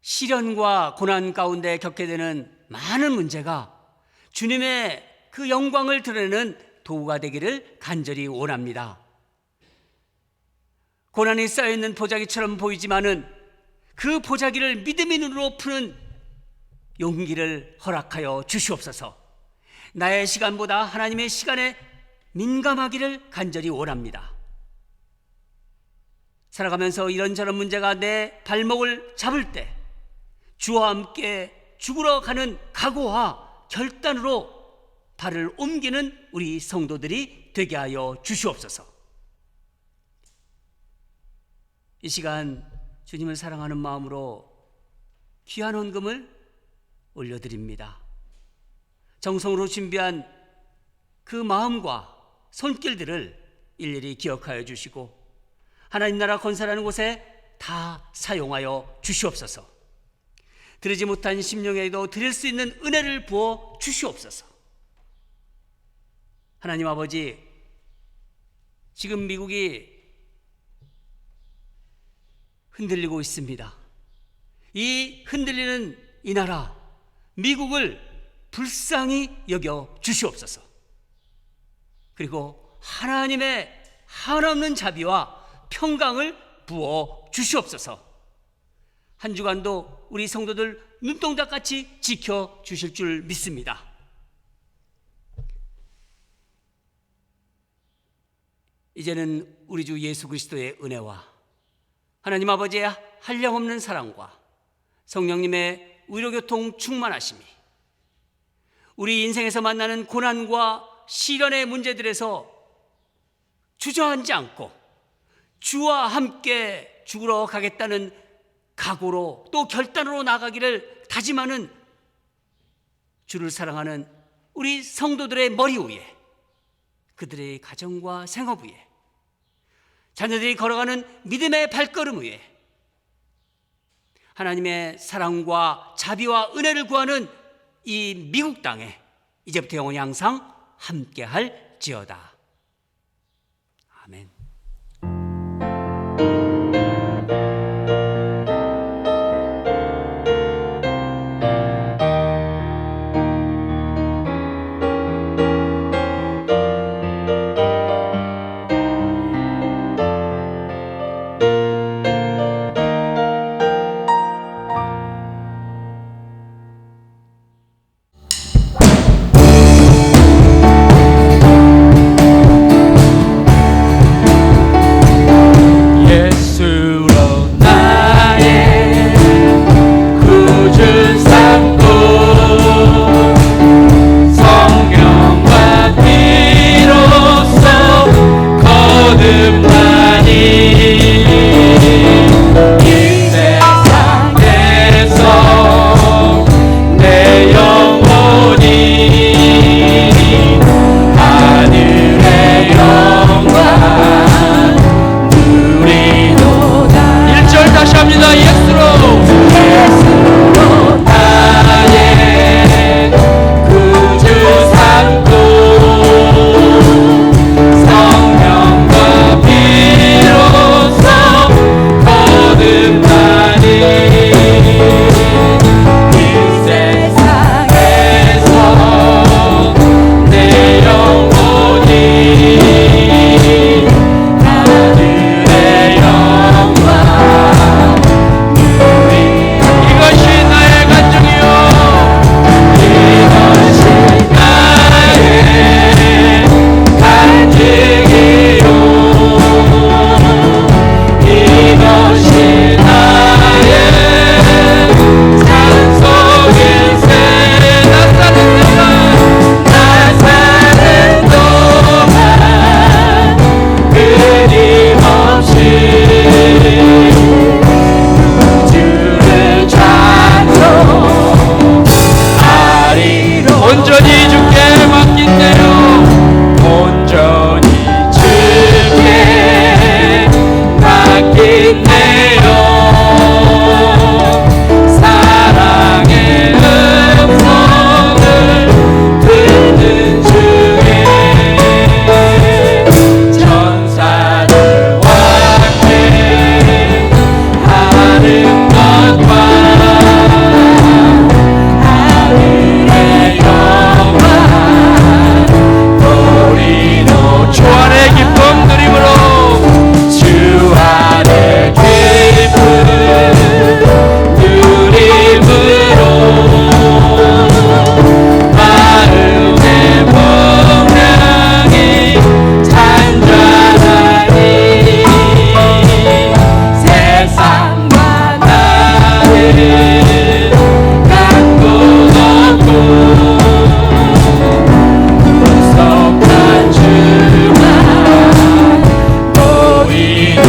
시련과 고난 가운데 겪게 되는 많은 문제가 주님의 그 영광을 드러내는 도구가 되기를 간절히 원합니다. 고난이 쌓여있는 보자기처럼 보이지만은 그 보자기를 믿음의 눈으로 푸는 용기를 허락하여 주시옵소서. 나의 시간보다 하나님의 시간에 민감하기를 간절히 원합니다. 살아가면서 이런저런 문제가 내 발목을 잡을 때 주와 함께 죽으러 가는 각오와 결단으로 발을 옮기는 우리 성도들이 되게 하여 주시옵소서. 이 시간 주님을 사랑하는 마음으로 귀한 헌금을 올려드립니다. 정성으로 준비한 그 마음과 손길들을 일일이 기억하여 주시고 하나님 나라 건설하는 곳에 다 사용하여 주시옵소서. 드리지 못한 심령에도 드릴 수 있는 은혜를 부어 주시옵소서. 하나님 아버지, 지금 미국이 흔들리고 있습니다. 이 흔들리는 이 나라 미국을 불쌍히 여겨 주시옵소서. 그리고 하나님의 한없는 자비와 평강을 부어 주시옵소서. 한 주간도 우리 성도들 눈동자같이 지켜주실 줄 믿습니다. 이제는 우리 주 예수 그리스도의 은혜와 하나님 아버지의 한량없는 사랑과 성령님의 위로교통 충만하심이 우리 인생에서 만나는 고난과 시련의 문제들에서 주저앉지 않고 주와 함께 죽으러 가겠다는 각오로 또 결단으로 나가기를 다짐하는 주를 사랑하는 우리 성도들의 머리 위에, 그들의 가정과 생업 위에, 자녀들이 걸어가는 믿음의 발걸음 위에 하나님의 사랑과 자비와 은혜를 구하는 이 미국 땅에 이제부터 영원히 항상 함께 할지어다. 아멘. 이 세상에서 내 영혼이 하늘의 영광 누리도다. 1절 다시 합니다. 예수로 나의 구주 삼고 성령과 피로써 거듭나니 이 세상에서 내 영혼이 하늘의 영광 이것이 나의 간증이요 이것이 나의 간증이요 이것이 나의 찬송일세. 나 사는 동안 끊임없이 주를 찬송하리로. 온전히 주께 맡긴대요. 온전히 주께 맡긴대요. 사랑의 음성을 듣는 중에 천사들 왕께 하는 것과 하늘의 영광 우리로 주 안의 기쁨 누림으로 주 안의 기쁨 누림으로 마음의 분량이 잔잔하니 세상과 나를 갖고 없고 무섭단 주만 보이도